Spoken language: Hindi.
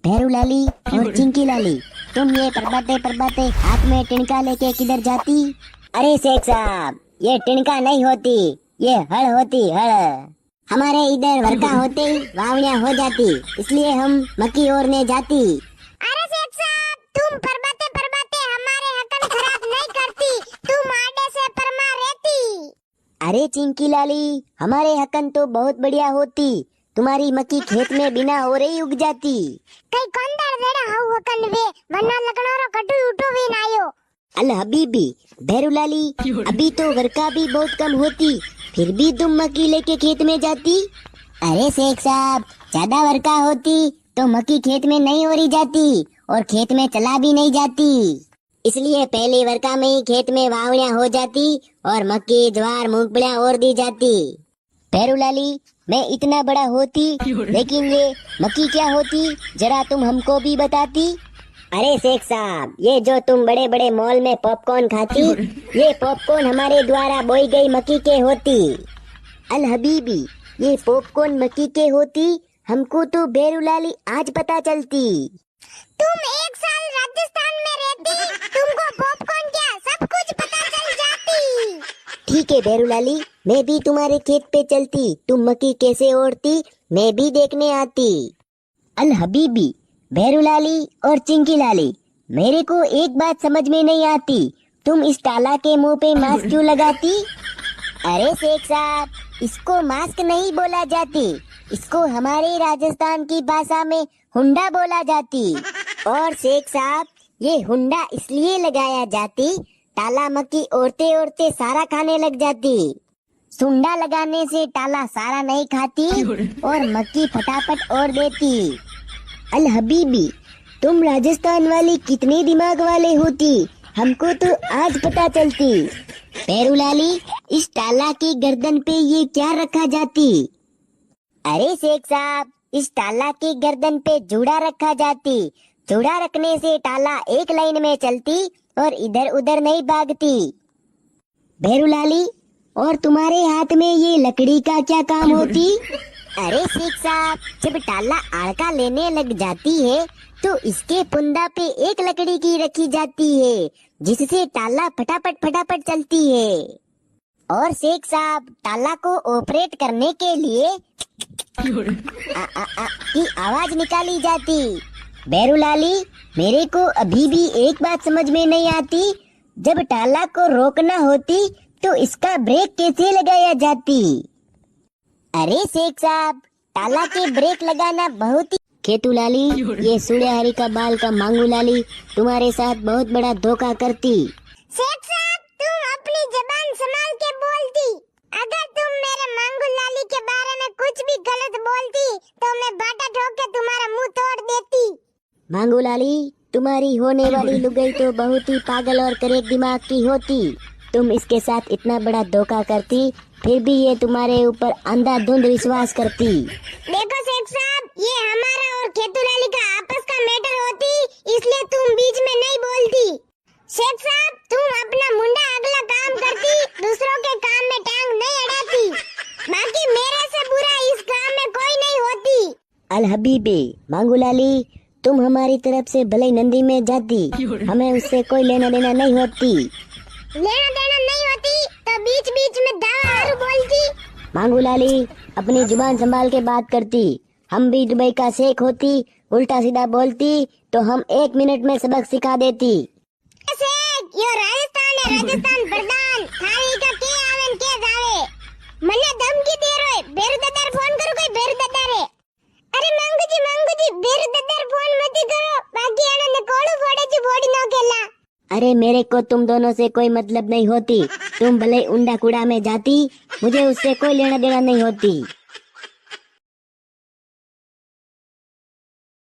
भैरू लाली और चिंकी लाली, तुम ये परबाते हाथ में टिनका लेके किधर जाती? अरे शेख साहब, ये टिनका नहीं होती, ये हड़ होती हड़। हमारे इधर वर्षा होते ही वावड़ियाँ हो जाती, इसलिए हम मक्की ओरने जाती। अरे शेख साहब, तुम परबाते हमारे हकन खराब नहीं करती, तुम आडे से परमा रहती। अरे चिंकी लाली, हमारे हकन तो बहुत बढ़िया होती, तुम्हारी मक्की खेत में बिना हो रही उग जाती। कई कंदर देड़ा हाउ हकन वे, वरना लगणोरो कटु उठो वे नायो। अल हबीबी, भैरू लाली, अभी तो वर्षा भी बहुत कम होती, फिर भी तुम मक्की लेके खेत में जाती। अरे शेख साहब, ज्यादा वर्षा होती तो मक्की खेत में नहीं ओरी जाती और खेत में चला भी नहीं जाती, इसलिए पहली वर्षा में ही खेत में वावड़ियाँ हो जाती और मक्की ज्वार मूंगफलियाँ ओर दी जाती। भैरू लाली, मैं इतना बड़ा होती, लेकिन ये मक्की क्या होती, जरा तुम हमको भी बताती। अरे शेख साहब, ये जो तुम बड़े बड़े मॉल में पॉपकॉर्न खाती, ये पॉपकॉर्न हमारे द्वारा बोई गई मक्की के होती। अल हबीबी, ये पॉपकॉर्न मक्की के होती, हमको तो भैरू लाली आज पता चलती। तुम एक साल राजस्थान में रहती, तुमको पॉपकॉर्न क्या सब कुछ पता चल जाती। ठीक है भैरू लाली, मैं भी तुम्हारे खेत पे चलती, तुम मक्की कैसे ओढ़ती मैं भी देखने आती। अल हबीबी, भैरू लाली और चिंकी लाली, मेरे को एक बात समझ में नहीं आती, तुम इस ताला के मुंह पे मास्क क्यों लगाती? अरे शेख साहब, इसको मास्क नहीं बोला जाती, इसको हमारे राजस्थान की भाषा में हुंडा बोला जाती। और शेख साहब, ये हुंडा इसलिए लगाया जाती, ताला मक्की ओढ़ते ओढ़ते सारा खाने लग जाती। सुंडा लगाने से ताला सारा नहीं खाती और मक्की फटाफट ओढ़ देती। अल हबीबी, तुम राजस्थान वाली कितने दिमाग वाले होती, हमको तो आज पता चलती। भैरू लाली, इस ताला की गर्दन पे ये क्या रखा जाती? अरे शेख साहब, इस ताला की गर्दन पे जूड़ा रखा जाती, जूड़ा रखने से ताला एक लाइन में चलती और इधर उधर नहीं भागती। भैरू लाली, और तुम्हारे हाथ में ये लकड़ी का क्या काम होती? अरे शेख साहब, जब ताला आड़का लेने लग जाती है तो इसके पुंदा पे एक लकड़ी की रखी जाती है, जिससे ताला फटाफट चलती है। और शेख साहब, ताला को ऑपरेट करने के लिए की आवाज निकाली जाती। भैरू लाली, मेरे को अभी भी एक बात समझ में नहीं आती, जब ताला को रोकना होती तो इसका ब्रेक कैसे लगाया जाती? अरे शेख साहब, ताला के ब्रेक लगाना बहुत ही। खेतू लाली, ये सूर्यहरी का बाल का मांगू लाली तुम्हारे साथ बहुत बड़ा धोखा करती। शेख साहब, तुम अपनी जबान संभाल के बोलती, अगर तुम मेरे मांगू लाली के बारे में कुछ भी गलत बोलती तो मैं बाटा ठोक के तुम्हारा मुंह तोड़ देती। मांगू लाली, तुम्हारी होने वाली लुगाई तो बहुत ही पागल और करेक दिमाग की होती, तुम इसके साथ इतना बड़ा धोखा करती, फिर भी ये तुम्हारे ऊपर अंधाधुंध विश्वास करती। देखो शेख साहब, ये हमारा और खेतूलाली का आपस का मैटर होती, इसलिए तुम बीच में नहीं बोलती। शेख साहब, तुम अपना मुंडा अगला काम करती, दूसरों के काम में टांग नहीं अड़ाती, बाकी मेरे से बुरा इस काम में कोई नहीं होती। अल हबीबी, मांगू लाली, तुम हमारी तरफ से भले नंदी में जाती, हमें उससे कोई लेना देना नहीं होती। लेना देना नहीं होती तो बीच बीच में दावा हारू बोलती। मांगू लाली, अपनी जुबान संभाल के बात करती, हम भी दुबई का शेख होती, उल्टा सीधा बोलती तो हम 1 मिनट में सबक सिखा देती। शेख, यो राजस्थान है, राजस्थान प्रधान, थारी का के आवेन के जावे, मने धमकी दे रोय, बेरु ददार फोन करू कोई बेरु ददार है। अरे मांगू जी, बेरु ददार फोन मत करो, बाकी आने ने कोड़ू फोड़े जी बोडी नो केला। अरे मेरे को तुम दोनों से कोई मतलब नहीं होती, तुम भले उंडा कूड़ा में जाती, मुझे उससे कोई लेना देना नहीं होती।